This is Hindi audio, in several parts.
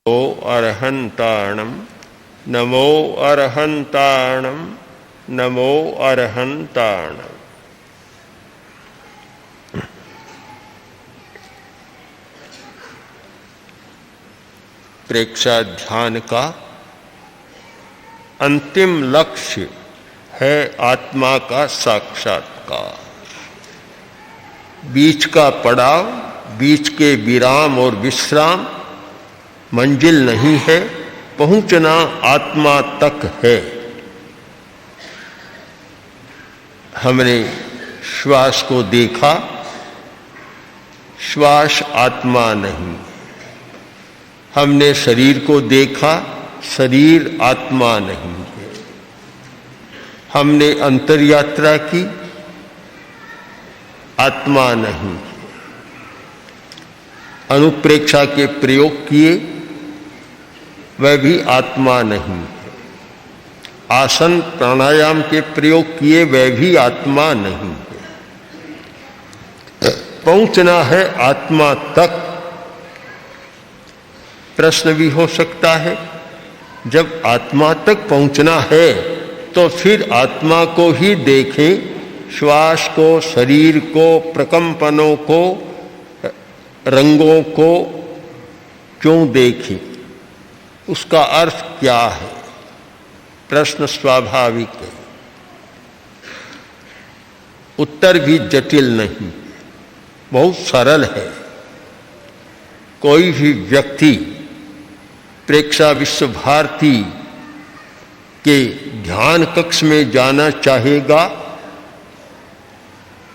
नमो अर्हन्ताणं नमो अर्हन्ताणं नमो अर्हन्ताणं। प्रेक्षा ध्यान का अंतिम लक्ष्य है आत्मा का साक्षात्कार। बीच का पड़ाव, बीच के विराम और विश्राम मंजिल नहीं है, पहुंचना आत्मा तक है। हमने श्वास को देखा, श्वास आत्मा नहीं। हमने शरीर को देखा, शरीर आत्मा नहीं है। हमने अंतर यात्रा की, आत्मा नहीं। अनुप्रेक्षा के प्रयोग किए, वह भी आत्मा नहीं है। आसन प्राणायाम के प्रयोग किए, वह भी आत्मा नहीं है। पहुंचना है आत्मा तक। प्रश्न भी हो सकता है, जब आत्मा तक पहुंचना है तो फिर आत्मा को ही देखें, श्वास को, शरीर को, प्रकंपनों को, रंगों को क्यों देखें? उसका अर्थ क्या है? प्रश्न स्वाभाविक है, उत्तर भी जटिल नहीं, बहुत सरल है। कोई भी व्यक्ति प्रेक्षा विश्व भारती के ध्यान कक्ष में जाना चाहेगा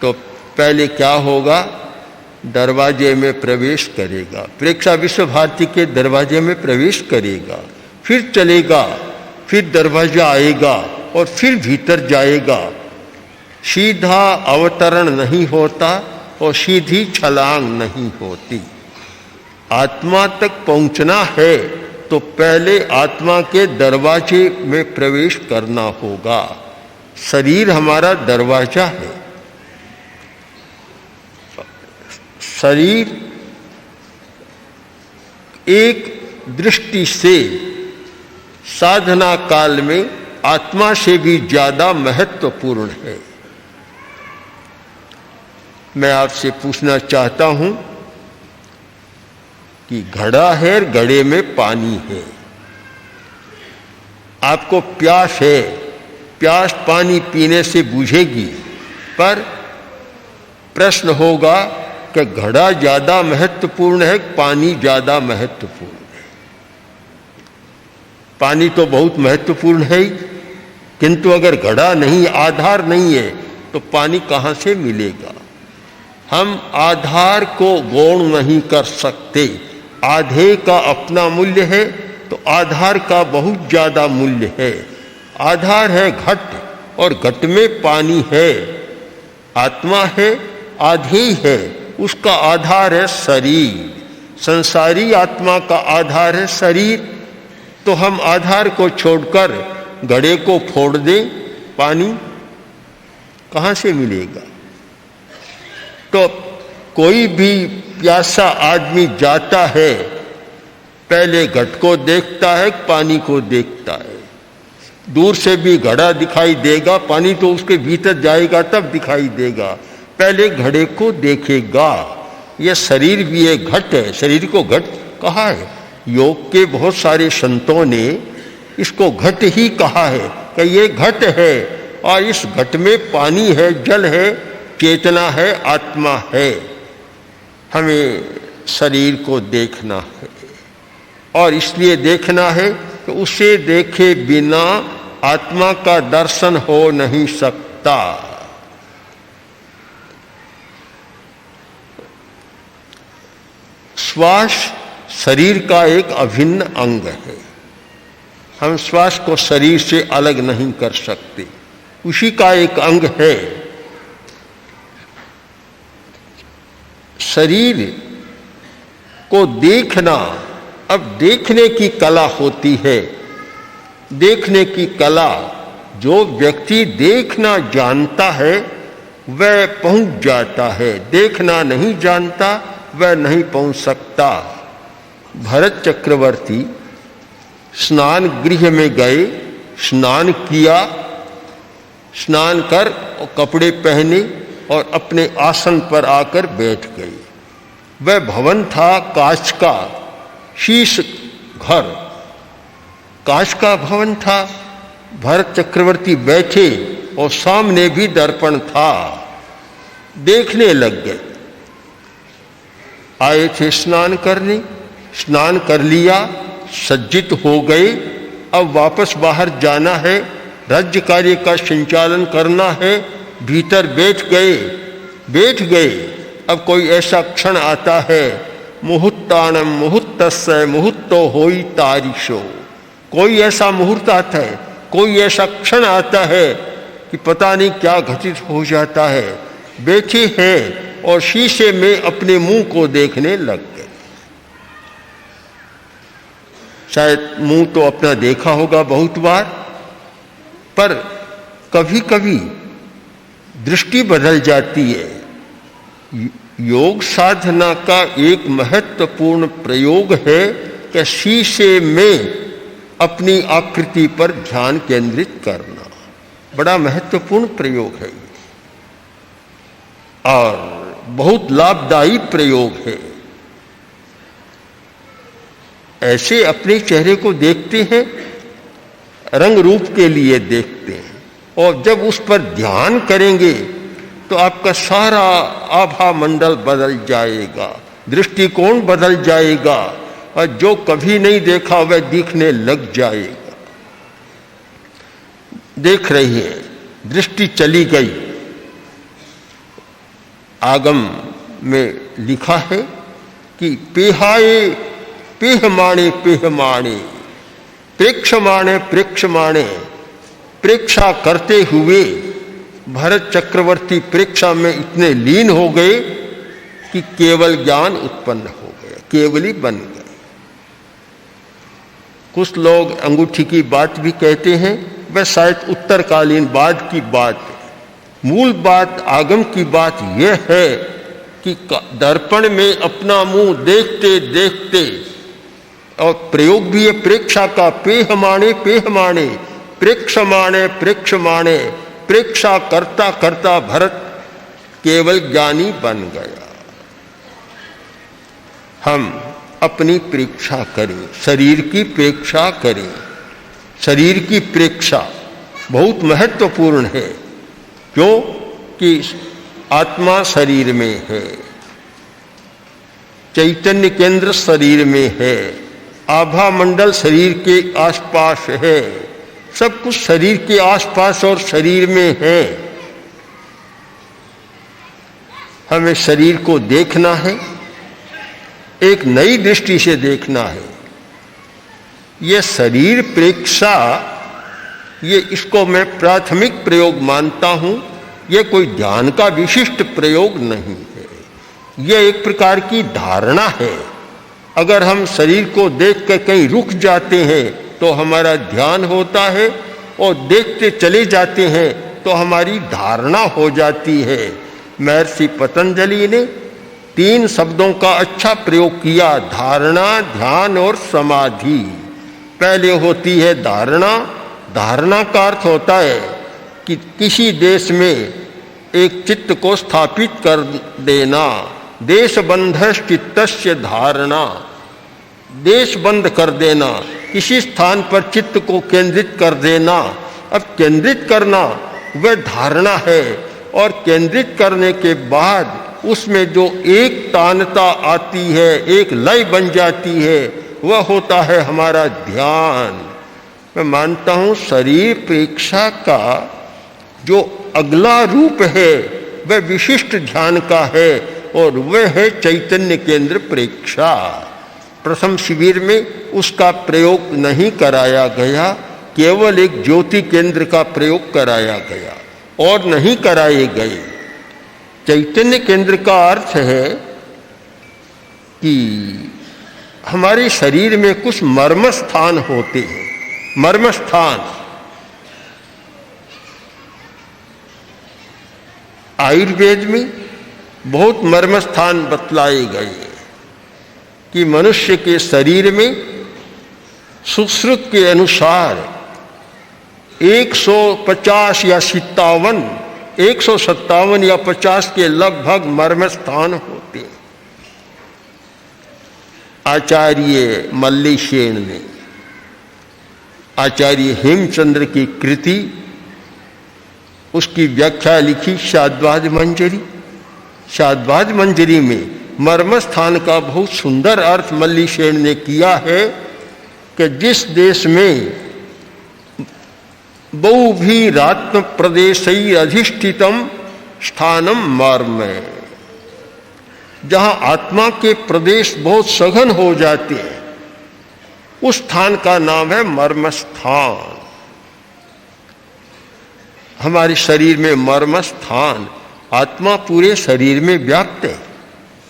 तो पहले क्या होगा? दरवाजे में प्रवेश करेगा। प्रेक्षा विश्व भारती के दरवाजे में प्रवेश करेगा, फिर चलेगा, फिर दरवाजा आएगा और फिर भीतर जाएगा। सीधा अवतरण नहीं होता और सीधी छलांग नहीं होती। आत्मा तक पहुंचना है तो पहले आत्मा के दरवाजे में प्रवेश करना होगा। शरीर हमारा दरवाजा है। शरीर एक दृष्टि से साधना काल में आत्मा से भी ज्यादा महत्वपूर्ण है। मैं आपसे पूछना चाहता हूं कि घड़ा है, घड़े में पानी है। आपको प्यास है, प्यास पानी पीने से बुझेगी, पर प्रश्न होगा कि घड़ा ज्यादा महत्वपूर्ण है, पानी ज्यादा महत्वपूर्ण है? पानी तो बहुत महत्वपूर्ण है ही, किंतु अगर घड़ा नहीं, आधार नहीं है तो पानी कहां से मिलेगा? हम आधार को गौण नहीं कर सकते। आधे का अपना मूल्य है तो आधार का बहुत ज्यादा मूल्य है। आधार है घट और घट में पानी है। आत्मा है, आधे ही है, उसका आधार है शरीर। संसारी आत्मा का आधार है शरीर। तो हम आधार को छोड़कर घड़े को फोड़ दें, पानी कहां से मिलेगा? तो कोई भी प्यासा आदमी जाता है, पहले घट को देखता है, पानी को देखता है। दूर से भी घड़ा दिखाई देगा, पानी तो उसके भीतर जाएगा तब दिखाई देगा। पहले घड़े को देखेगा। यह शरीर भी एक घट है। शरीर को घट कहा है। योग के बहुत सारे संतों ने इसको घट ही कहा है कि ये घट है और इस घट में पानी है, जल है, चेतना है, आत्मा है। हमें शरीर को देखना है और इसलिए देखना है कि उसे देखे बिना आत्मा का दर्शन हो नहीं सकता। श्वास शरीर का एक अभिन्न अंग है। हम श्वास को शरीर से अलग नहीं कर सकते, उसी का एक अंग है। शरीर को देखना, अब देखने की कला होती है। देखने की कला, जो व्यक्ति देखना जानता है वह पहुंच जाता है। देखना नहीं जानता वह नहीं पहुंच सकता। भरत चक्रवर्ती स्नान गृह में गए, स्नान किया, स्नान कर और कपड़े पहने और अपने आसन पर आकर बैठ गए। वह भवन था कांच का, शीश घर, कांच का भवन था। भरत चक्रवर्ती बैठे और सामने भी दर्पण था, देखने लग गए। आए थे स्नान करने, स्नान कर लिया, सज्जित हो गए। अब वापस बाहर जाना है, राज्य कार्य का संचालन करना है, भीतर बैठ गए। अब कोई ऐसा क्षण आता है, मुहूर्तानम मुहूर्तस्य मुहूर्तो होई तारिशो, कोई ऐसा मुहूर्त आता है, कोई ऐसा क्षण आता है कि पता नहीं क्या घटित हो जाता है। बैठे हैं और शीशे में अपने मुंह को देखने लग गए। शायद मुंह तो अपना देखा होगा बहुत बार, पर कभी कभी दृष्टि बदल जाती है। योग साधना का एक महत्वपूर्ण प्रयोग है कि शीशे में अपनी आकृति पर ध्यान केंद्रित करना, बड़ा महत्वपूर्ण प्रयोग है और बहुत लाभदायी प्रयोग है। ऐसे अपने चेहरे को देखते हैं, रंग रूप के लिए देखते हैं, और जब उस पर ध्यान करेंगे तो आपका सारा आभा मंडल बदल जाएगा, दृष्टिकोण बदल जाएगा और जो कभी नहीं देखा वह दिखने लग जाएगा। देख रही है, दृष्टि चली गई। आगम में लिखा है कि पेहाए पेहमाणे पेहमाणे, प्रेक्षमाणे प्रेक्षमाणे, प्रेक्षा करते हुए भरत चक्रवर्ती प्रेक्षा में इतने लीन हो गए कि केवल ज्ञान उत्पन्न हो गया, केवली बन गए। कुछ लोग अंगूठी की बात भी कहते हैं, वह शायद उत्तरकालीन बाद की बात है। मूल बात, आगम की बात यह है कि दर्पण में अपना मुंह देखते देखते, और प्रयोग भी है प्रेक्षा का, पेहमाणे पेहमाणे, प्रेक्षमाणे प्रेक्षमाणे, प्रेक्षा करता करता भरत केवल ज्ञानी बन गया। हम अपनी प्रेक्षा करें, शरीर की प्रेक्षा करें। शरीर की प्रेक्षा बहुत महत्वपूर्ण है, क्यों कि आत्मा शरीर में है, चैतन्य केंद्र शरीर में है, आभा मंडल शरीर के आसपास है, सब कुछ शरीर के आसपास और शरीर में है। हमें शरीर को देखना है, एक नई दृष्टि से देखना है। यह शरीर प्रेक्षा, ये इसको मैं प्राथमिक प्रयोग मानता हूं, यह कोई ध्यान का विशिष्ट प्रयोग नहीं है, यह एक प्रकार की धारणा है। अगर हम शरीर को देख कर कहीं रुक जाते हैं तो हमारा ध्यान होता है, और देखते चले जाते हैं तो हमारी धारणा हो जाती है। महर्षि पतंजलि ने 3 शब्दों का अच्छा प्रयोग किया, धारणा, ध्यान और समाधि। पहले होती है धारणा। धारणा का अर्थ होता है कि किसी देश में एक चित्त को स्थापित कर देना। देश बंधस चित्तस्य धारणा, देश बंद कर देना, किसी स्थान पर चित्त को केंद्रित कर देना। अब केंद्रित करना वह धारणा है, और केंद्रित करने के बाद उसमें जो एक तानता आती है, एक लय बन जाती है, वह होता है हमारा ध्यान। मैं मानता हूं शरीर प्रेक्षा का जो अगला रूप है वह विशिष्ट ध्यान का है, और वह है चैतन्य केंद्र प्रेक्षा। प्रथम शिविर में उसका प्रयोग नहीं कराया गया, केवल एक ज्योति केंद्र का प्रयोग कराया गया और नहीं कराए गए। चैतन्य केंद्र का अर्थ है कि हमारे शरीर में कुछ मर्म स्थान होते हैं। मर्म स्थान आयुर्वेद में बहुत मर्म स्थान बतलाए गए। कि मनुष्य के शरीर में सुश्रुत के अनुसार 150 या 157 या 50 के लगभग मर्म स्थान होते हैं। आचार्य मल्लीसेन ने आचार्य हेमचंद्र की कृति उसकी व्याख्या लिखी शाद्वाज मंजरी। शाद्वाज मंजरी में मर्म स्थान का बहुत सुंदर अर्थ मल्लीसेन ने किया है कि जिस देश में बहुभीरात्म प्रदेशै अधिष्ठितम स्थानम मर्म, जहां आत्मा के प्रदेश बहुत सघन हो जाते हैं, उस स्थान का नाम है मर्म स्थान। हमारे शरीर में मर्म स्थान, आत्मा पूरे शरीर में व्याप्त है,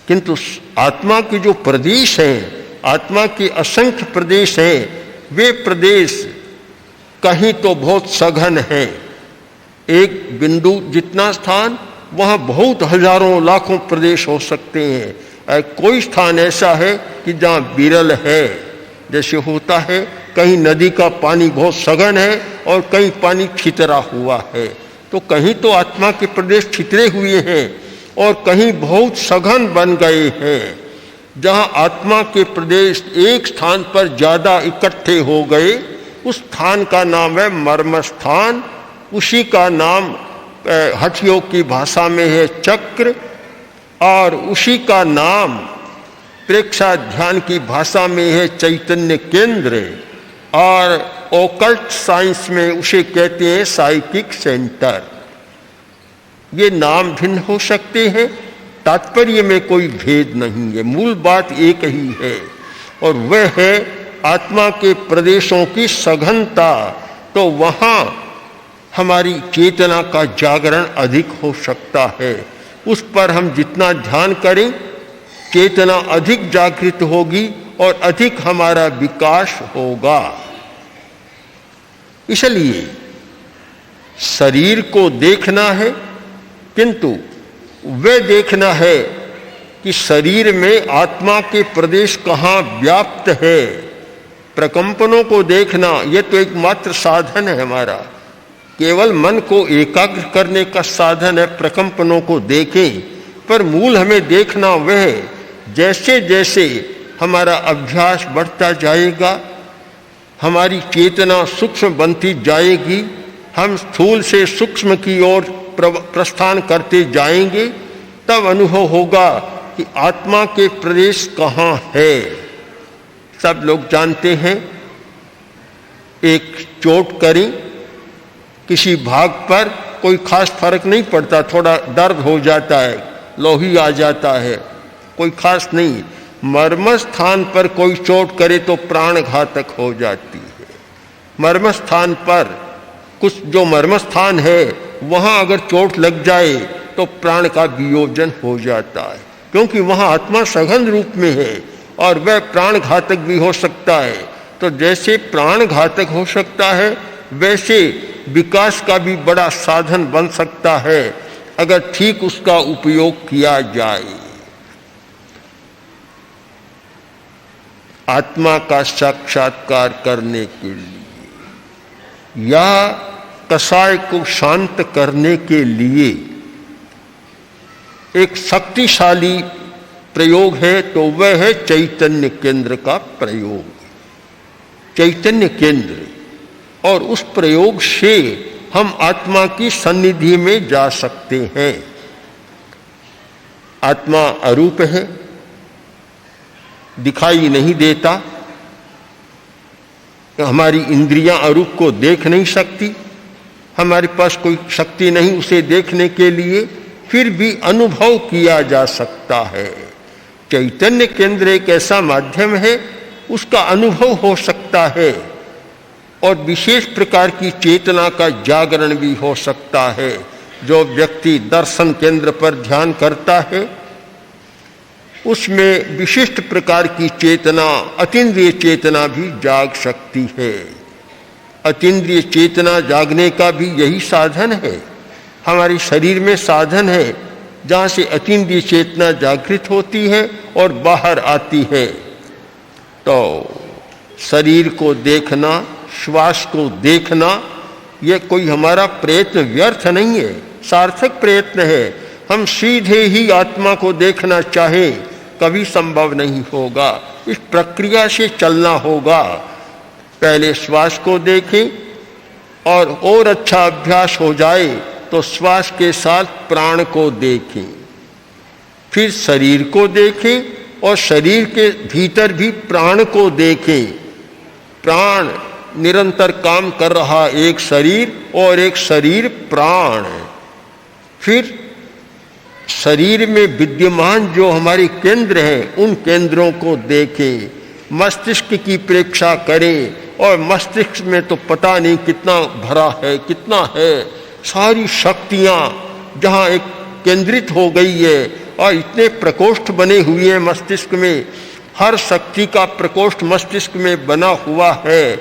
किंतु आत्मा के जो प्रदेश हैं, आत्मा के असंख्य प्रदेश हैं, वे प्रदेश कहीं तो बहुत सघन है। एक बिंदु जितना स्थान, वहाँ बहुत हजारों लाखों प्रदेश हो सकते हैं। कोई स्थान ऐसा है कि जहाँ विरल है, जैसे होता है कहीं नदी का पानी बहुत सघन है और कहीं पानी छितरा हुआ है, तो कहीं तो आत्मा के प्रदेश छितरे हुए हैं और कहीं बहुत सघन बन गए हैं। जहाँ आत्मा के प्रदेश एक स्थान पर ज़्यादा इकट्ठे हो गए, उस स्थान का नाम है मर्म स्थान। उसी का नाम हठयोग की भाषा में है चक्र, और उसी का नाम प्रेक्षा ध्यान की भाषा में है चैतन्य केंद्र, और ओकल्ट साइंस में उसे कहते हैं साइकिक सेंटर। ये नाम भिन्न हो सकते हैं, तात्पर्य में कोई भेद नहीं है, मूल बात एक ही है, और वह है आत्मा के प्रदेशों की सघनता। तो वहाँ हमारी चेतना का जागरण अधिक हो सकता है। उस पर हम जितना ध्यान करें, चेतना अधिक जागृत होगी और अधिक हमारा विकास होगा। इसलिए शरीर को देखना है, किंतु वह देखना है कि शरीर में आत्मा के प्रदेश कहाँ व्याप्त है। प्रकंपनों को देखना यह तो एकमात्र साधन है हमारा, केवल मन को एकाग्र करने का साधन है। प्रकंपनों को देखें, पर मूल हमें देखना वह जैसे जैसे हमारा अभ्यास बढ़ता जाएगा, हमारी चेतना सूक्ष्म बनती जाएगी, हम स्थूल से सूक्ष्म की ओर प्रस्थान करते जाएंगे, तब अनुभव होगा कि आत्मा के प्रदेश कहाँ है। सब लोग जानते हैं, एक चोट करें किसी भाग पर, कोई खास फर्क नहीं पड़ता, थोड़ा दर्द हो जाता है, लोही आ जाता है, कोई खास नहीं। मर्म स्थान पर कोई चोट करे तो प्राण घातक हो जाती है। मर्म स्थान पर कुछ जो मर्म स्थान है, वहाँ अगर चोट लग जाए तो प्राण का वियोजन हो जाता है, क्योंकि वहाँ आत्मा सघन रूप में है और वह प्राण घातक भी हो सकता है। तो जैसे प्राण घातक हो सकता है, वैसे विकास का भी बड़ा साधन बन सकता है, अगर ठीक उसका उपयोग किया जाए। आत्मा का साक्षात्कार करने के लिए या कसाय को शांत करने के लिए एक शक्तिशाली प्रयोग है, तो वह है चैतन्य केंद्र का प्रयोग। चैतन्य केंद्र, और उस प्रयोग से हम आत्मा की सन्निधि में जा सकते हैं। आत्मा अरूप है, दिखाई नहीं देता, हमारी इंद्रियां अरूप को देख नहीं सकती, हमारे पास कोई शक्ति नहीं उसे देखने के लिए, फिर भी अनुभव किया जा सकता है। चैतन्य केंद्र एक ऐसा माध्यम है, उसका अनुभव हो सकता है, और विशेष प्रकार की चेतना का जागरण भी हो सकता है। जो व्यक्ति दर्शन केंद्र पर ध्यान करता है, उसमें विशिष्ट प्रकार की चेतना, अतीन्द्रिय चेतना भी जाग सकती है। अतीन्द्रिय चेतना जागने का भी यही साधन है, हमारे शरीर में साधन है जहाँ से अतीन्द्रिय चेतना जागृत होती है और बाहर आती है। तो शरीर को देखना, श्वास को देखना, ये कोई हमारा प्रयत्न व्यर्थ नहीं है, सार्थक प्रयत्न है। हम सीधे ही आत्मा को देखना चाहे कभी संभव नहीं होगा, इस प्रक्रिया से चलना होगा। पहले श्वास को देखें और अच्छा अभ्यास हो जाए तो श्वास के साथ प्राण को देखें, फिर शरीर को देखें और शरीर के भीतर भी प्राण को देखें। प्राण निरंतर काम कर रहा एक शरीर और एक शरीर प्राण। फिर शरीर में विद्यमान जो हमारे केंद्र हैं उन केंद्रों को देखें, मस्तिष्क की परीक्षा करें और मस्तिष्क में तो पता नहीं कितना भरा है, कितना है, सारी शक्तियां जहां एक केंद्रित हो गई है और इतने प्रकोष्ठ बने हुए हैं मस्तिष्क में, हर शक्ति का प्रकोष्ठ मस्तिष्क में बना हुआ है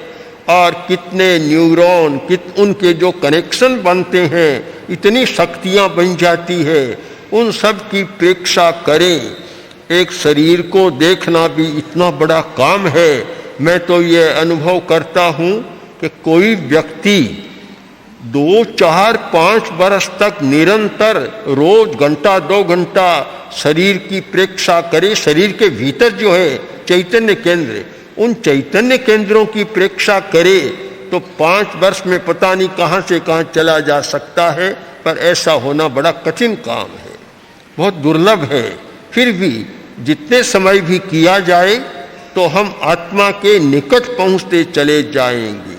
और कितने न्यूरॉन, उनके जो कनेक्शन बनते हैं, इतनी शक्तियां बन जाती है, उन सब की परीक्षा करें। एक शरीर को देखना भी इतना बड़ा काम है। मैं तो ये अनुभव करता हूँ कि कोई व्यक्ति 2, 4, 5 वर्ष तक निरंतर रोज घंटा 2 घंटा शरीर की परीक्षा करे, शरीर के भीतर जो है चैतन्य केंद्र, उन चैतन्य केंद्रों की परीक्षा करे तो 5 वर्ष में पता नहीं कहाँ से कहाँ चला जा सकता है। पर ऐसा होना बड़ा कठिन काम है, बहुत दुर्लभ है। फिर भी जितने समय भी किया जाए तो हम आत्मा के निकट पहुंचते चले जाएंगे।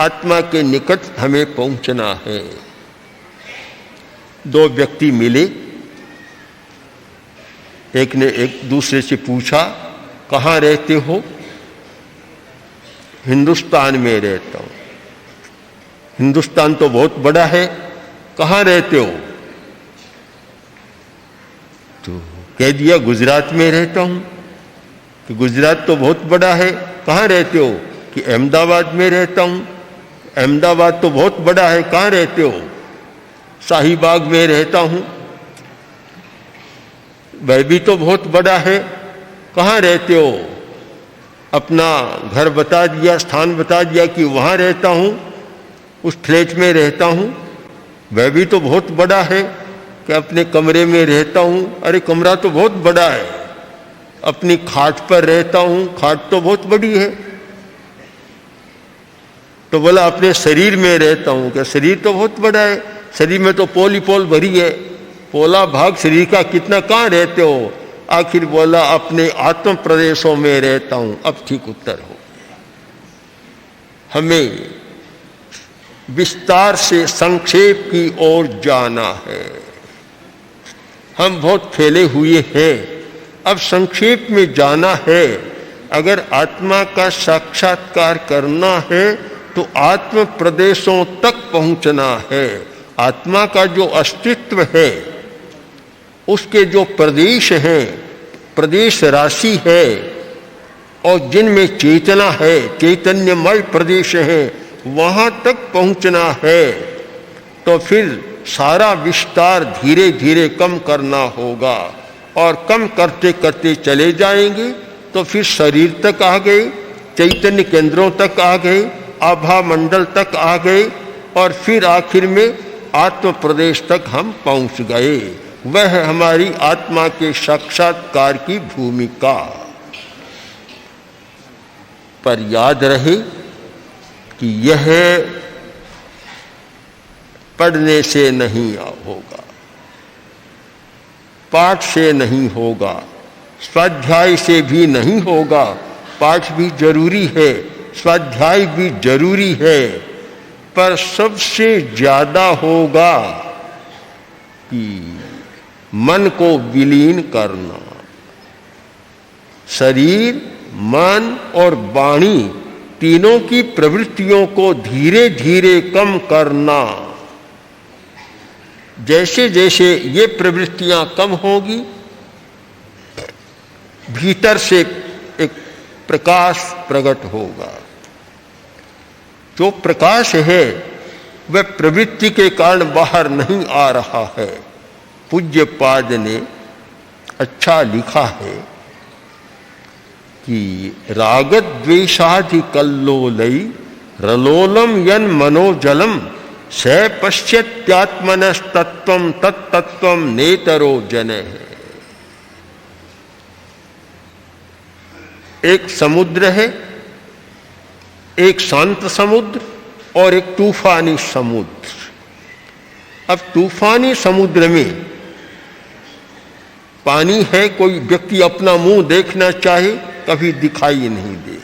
आत्मा के निकट हमें पहुंचना है। 2 व्यक्ति मिले, एक ने एक दूसरे से पूछा, कहाँ रहते हो? हिंदुस्तान में रहता हूं। हिंदुस्तान तो बहुत बड़ा है, कहाँ रहते हो? तो कह दिया गुजरात में रहता हूं। कि गुजरात तो बहुत बड़ा है, कहाँ रहते हो? कि अहमदाबाद में रहता हूं। अहमदाबाद तो बहुत बड़ा है, कहाँ रहते हो? शाहीबाग में रहता हूं। वह भी तो बहुत बड़ा है, कहाँ रहते हो? अपना घर बता दिया, स्थान बता दिया कि वहाँ रहता हूँ, उस फ्लैट में रहता हूँ। वह भी तो बहुत बड़ा है कि अपने कमरे में रहता हूँ। अरे कमरा तो बहुत बड़ा है। अपनी खाट पर रहता हूँ, खाट तो बहुत बड़ी है। तो बोला अपने शरीर में रहता हूँ, क्या शरीर तो बहुत बड़ा है, शरीर में तो पोल ही पोल भरी है, पोला भाग शरीर का कितना कहाँ रहते हो? आखिर बोला अपने आत्म प्रदेशों में रहता हूं। अब ठीक उत्तर हो। हमें विस्तार से संक्षेप की ओर जाना है। हम बहुत फैले हुए हैं, अब संक्षेप में जाना है। अगर आत्मा का साक्षात्कार करना है तो आत्म प्रदेशों तक पहुंचना है। आत्मा का जो अस्तित्व है, उसके जो प्रदेश हैं, प्रदेश राशि है और जिनमें चेतना है, चैतन्यमय प्रदेश है, वहां तक पहुंचना है। तो फिर सारा विस्तार धीरे धीरे कम करना होगा और कम करते करते चले जाएंगे तो फिर शरीर तक आ गए, चैतन्य केंद्रों तक आ गए, आभा मंडल तक आ गए और फिर आखिर में आत्म प्रदेश तक हम पहुंच गए। वह है हमारी आत्मा के साक्षात्कार की भूमिका। पर याद रहे कि यह पढ़ने से नहीं होगा, पाठ से नहीं होगा, स्वाध्याय से भी नहीं होगा। पाठ भी जरूरी है, स्वाध्याय भी जरूरी है, पर सबसे ज्यादा होगा कि मन को विलीन करना। शरीर, मन और वाणी तीनों की प्रवृत्तियों को धीरे धीरे कम करना। जैसे जैसे ये प्रवृत्तियां कम होगी, भीतर से एक प्रकाश प्रकट होगा। जो प्रकाश है वह प्रवृत्ति के कारण बाहर नहीं आ रहा है। पूज्य पाद ने अच्छा लिखा है कि रागद्वेषादि कल्लोलै रलोलम यन मनोजलम स पश्यत्यात्मनस्तत्वं तत्तत्वं नेतरो जने। एक समुद्र है, एक शांत समुद्र और एक तूफानी समुद्र। अब तूफानी समुद्र में पानी है, कोई व्यक्ति अपना मुंह देखना चाहे कभी दिखाई नहीं देगा।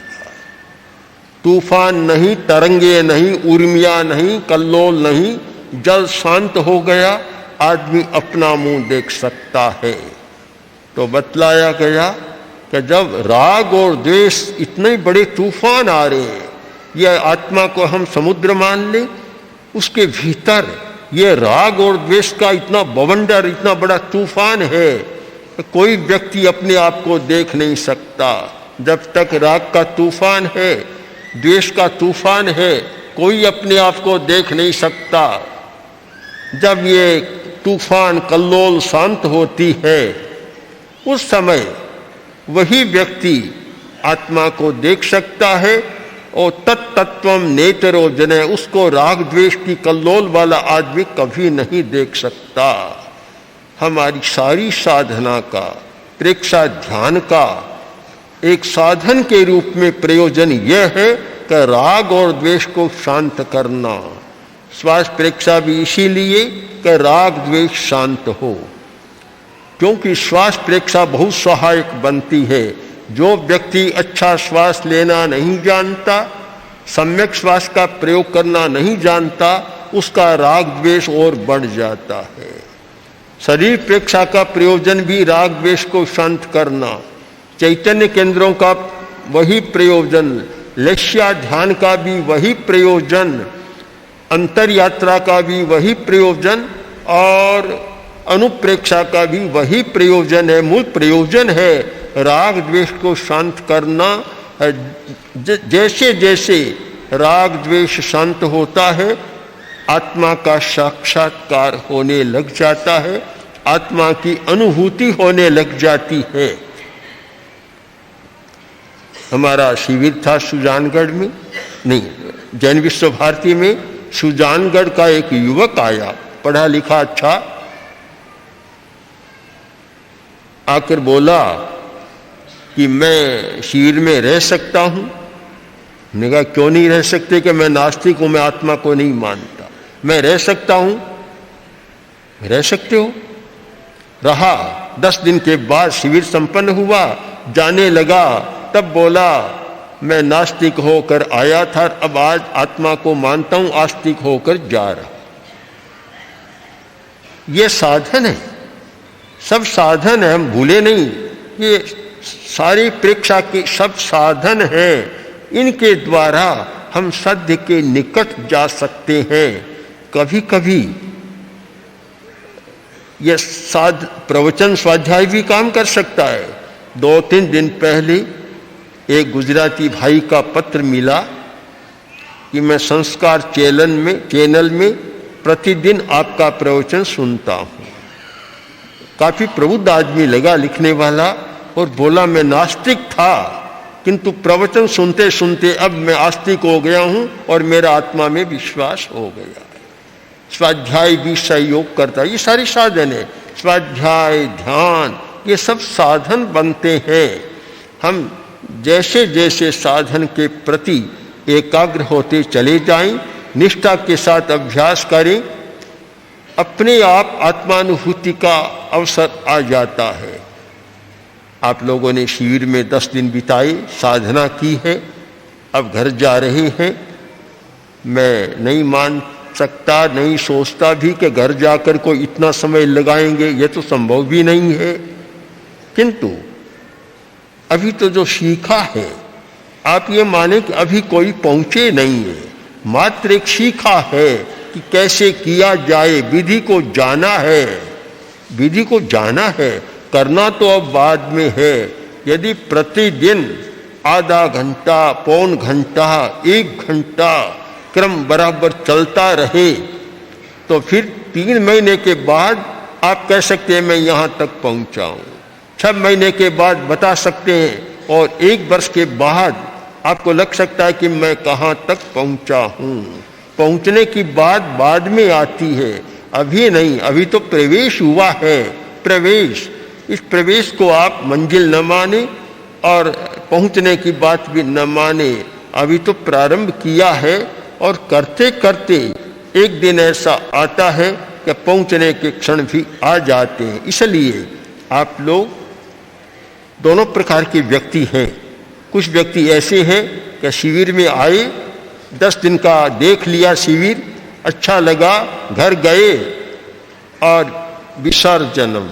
तूफान नहीं, तरंगे नहीं, उर्मियां नहीं, कल्लोल नहीं, जल शांत हो गया, आदमी अपना मुंह देख सकता है। तो बतलाया गया कि जब राग और द्वेष इतने बड़े तूफान आ रहे हैं, यह आत्मा को हम समुद्र मान लें, उसके भीतर ये राग और द्वेष का इतना बवंडर, इतना बड़ा तूफान है, कोई व्यक्ति अपने आप को देख नहीं सकता। जब तक राग का तूफान है, द्वेष का तूफान है, कोई अपने आप को देख नहीं सकता। जब ये तूफान कल्लोल शांत होती है, उस समय वही व्यक्ति आत्मा को देख सकता है और तत्तत्वम नेतरो जने, उसको राग द्वेष की कल्लोल वाला आदमी कभी नहीं देख सकता। हमारी सारी साधना का, प्रेक्षा ध्यान का एक साधन के रूप में प्रयोजन यह है कि राग और द्वेष को शांत करना। श्वास प्रेक्षा भी इसीलिए कि राग द्वेष शांत हो, क्योंकि श्वास प्रेक्षा बहुत सहायक बनती है। जो व्यक्ति अच्छा श्वास लेना नहीं जानता, सम्यक श्वास का प्रयोग करना नहीं जानता, उसका राग द्वेष और बढ़ जाता है। शरीर प्रेक्षा का प्रयोजन भी राग द्वेष को शांत करना, चैतन्य केंद्रों का वही प्रयोजन, लक्ष्य ध्यान का भी वही प्रयोजन, अंतर यात्रा का भी वही प्रयोजन और अनुप्रेक्षा का भी वही प्रयोजन है। मूल प्रयोजन है राग द्वेष को शांत करना। जैसे जैसे राग द्वेष शांत होता है, आत्मा का साक्षात्कार होने लग जाता है, आत्मा की अनुभूति होने लग जाती है। हमारा शिविर था सुजानगढ़ में, नहीं, जैन विश्व भारती में। सुजानगढ़ का एक युवक आया, पढ़ा लिखा अच्छा, आकर बोला कि मैं शिविर में रह सकता हूं। मैंने कहा क्यों नहीं रह सकते? कि मैं नास्तिक हूं, मैं आत्मा को नहीं मानता। मैं रह सकता हूं। रह सकते हो। रहा। 10 दिन के बाद शिविर संपन्न हुआ, जाने लगा, तब बोला मैं नास्तिक होकर आया था, अब आज आत्मा को मानता हूं, आस्तिक होकर जा रहा। ये साधन है, सब साधन है, हम भूले नहीं। ये सारी प्रेक्षा के सब साधन हैं, इनके द्वारा हम सत्य के निकट जा सकते हैं। कभी कभी ये प्रवचन स्वाध्याय भी काम कर सकता है। 2-3 दिन पहले एक गुजराती भाई का पत्र मिला कि मैं संस्कार चैनल में प्रतिदिन आपका प्रवचन सुनता हूँ। काफी प्रबुद्ध आदमी लगा लिखने वाला, और बोला मैं नास्तिक था, किंतु प्रवचन सुनते सुनते अब मैं आस्तिक हो गया हूँ और मेरा आत्मा में विश्वास हो गया। स्वाध्याय भी सहयोग करता है। ये सारी साधन है, स्वाध्याय, ध्यान, ये सब साधन बनते हैं। हम जैसे जैसे साधन के प्रति एकाग्र होते चले जाएं, निष्ठा के साथ अभ्यास करें, अपने आप आत्मानुभूति का अवसर आ जाता है। आप लोगों ने शिविर में 10 दिन बिताए, साधना की है, अब घर जा रहे हैं। मैं नहीं मान सकता, नहीं सोचता भी कि घर जाकर कोई इतना समय लगाएंगे, ये तो संभव भी नहीं है। किंतु अभी तो जो सीखा है, आप ये माने कि अभी कोई पहुंचे नहीं है, मात्र एक सीखा है कि कैसे किया जाए, विधि को जाना है, विधि को जाना है, करना तो अब बाद में है। यदि प्रतिदिन आधा घंटा, पौन घंटा, 1 घंटा क्रम बराबर चलता रहे, तो फिर 3 महीने के बाद आप कह सकते हैं मैं यहाँ तक पहुँचा हूँ। 6 महीने के बाद बता सकते हैं और 1 वर्ष के बाद आपको लग सकता है कि मैं कहाँ तक पहुँचा हूँ। पहुँचने की बात बाद में आती है, अभी नहीं। अभी तो प्रवेश हुआ है। प्रवेश, इस प्रवेश को आप मंजिल न माने और पहुँचने की बात भी न माने। अभी तो प्रारंभ किया है और करते करते एक दिन ऐसा आता है कि पहुँचने के क्षण भी आ जाते हैं। इसलिए आप लोग दोनों प्रकार के व्यक्ति हैं। कुछ व्यक्ति ऐसे हैं कि शिविर में आए, 10 दिन का देख लिया शिविर, अच्छा लगा, घर गए और विसर्जनम,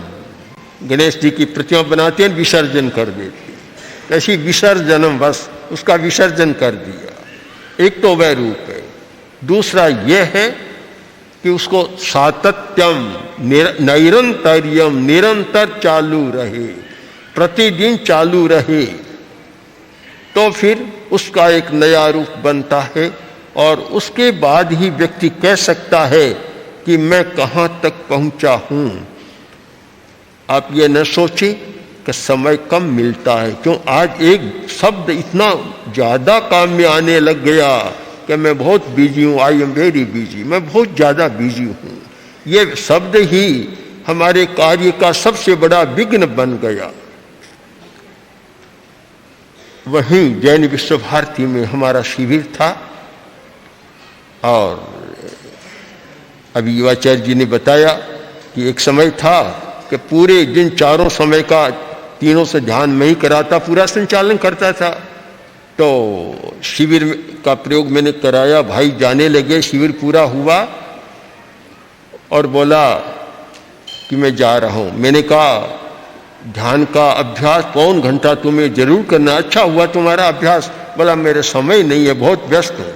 गणेश जी की प्रतिमा बनाते हैं, विसर्जन कर देते हैं। ऐसी विसर्जनम, बस उसका विसर्जन कर दिया। एक तो वह रूप है। दूसरा यह है कि उसको सातत्यम, निरंतर्यम, निरंतर चालू रहे, प्रतिदिन चालू रहे, तो फिर उसका एक नया रूप बनता है और उसके बाद ही व्यक्ति कह सकता है कि मैं कहाँ तक पहुँचा हूँ। आप ये न सोचें कि समय कम मिलता है, क्यों आज एक शब्द इतना ज़्यादा काम में आने लग गया कि मैं बहुत बिजी हूँ, आई एम वेरी बिजी, मैं बहुत ज़्यादा बिजी हूँ। ये शब्द ही हमारे कार्य का सबसे बड़ा विघ्न बन गया। वहीं जैन विश्व भारती में हमारा शिविर था और अभी युवाचार्य जी ने बताया कि एक समय था कि पूरे दिन चारों समय का तीनों से ध्यान में ही कराता, पूरा संचालन करता था। तो शिविर का प्रयोग मैंने कराया, भाई जाने लगे, शिविर पूरा हुआ और बोला कि मैं जा रहा हूँ। मैंने कहा ध्यान का अभ्यास 1.25 घंटा तुम्हें जरूर करना, अच्छा हुआ तुम्हारा अभ्यास। बोला मेरे समय नहीं है, बहुत व्यस्त हूँ।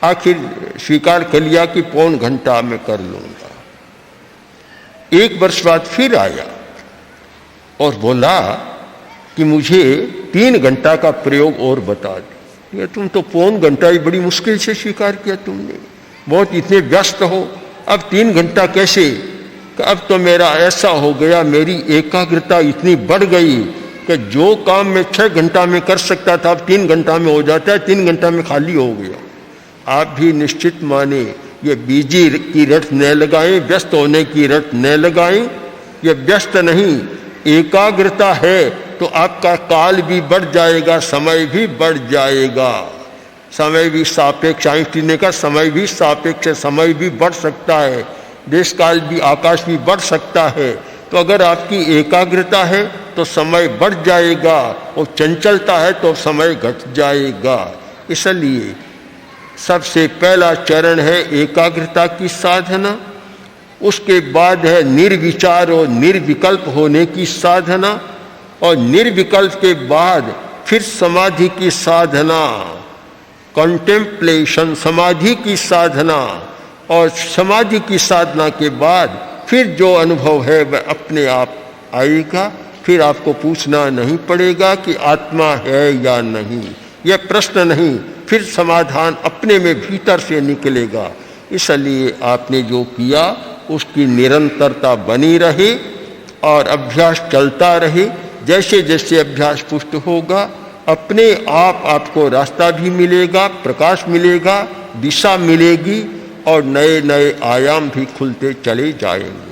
आखिर स्वीकार कर लिया कि 1.25 घंटा मैं कर लूँगा। 1 वर्ष बाद फिर आया और बोला कि मुझे 3 घंटा का प्रयोग और बता दो। ये तुम तो 1.25 घंटा ही बड़ी मुश्किल से स्वीकार किया तुमने, बहुत इतने व्यस्त हो, अब 3 घंटा कैसे? अब तो मेरा ऐसा हो गया, मेरी एकाग्रता इतनी बढ़ गई कि जो काम मैं 6 घंटा में कर सकता था अब 3 घंटा में हो जाता है, 3 घंटा में खाली हो गया। आप भी निश्चित माने, ये बिजी की रट न लगाएं, व्यस्त होने की रट न लगाएं। ये व्यस्त नहीं, एकाग्रता है तो आपका काल भी बढ़ जाएगा, समय भी बढ़ जाएगा। समय भी सापेक्ष, आइंस्टीन ने कहा समय भी सापेक्ष है, समय भी बढ़ सकता है, देश काल भी, आकाश भी बढ़ सकता है। तो अगर आपकी एकाग्रता है तो समय बढ़ जाएगा, और चंचलता है तो समय घट जाएगा। इसलिए सबसे पहला चरण है एकाग्रता की साधना, उसके बाद है निर्विचार और निर्विकल्प होने की साधना, और निर्विकल्प के बाद फिर समाधि की साधना, कंटेम्पलेशन, समाधि की साधना, और समाधि की साधना के बाद फिर जो अनुभव है वह अपने आप आएगा। फिर आपको पूछना नहीं पड़ेगा कि आत्मा है या नहीं, यह प्रश्न नहीं, फिर समाधान अपने में भीतर से निकलेगा। इसलिए आपने जो किया उसकी निरंतरता बनी रहे और अभ्यास चलता रहे। जैसे जैसे अभ्यास पुष्ट होगा अपने आप आपको रास्ता भी मिलेगा, प्रकाश मिलेगा, दिशा मिलेगी और नए नए आयाम भी खुलते चले जाएंगे।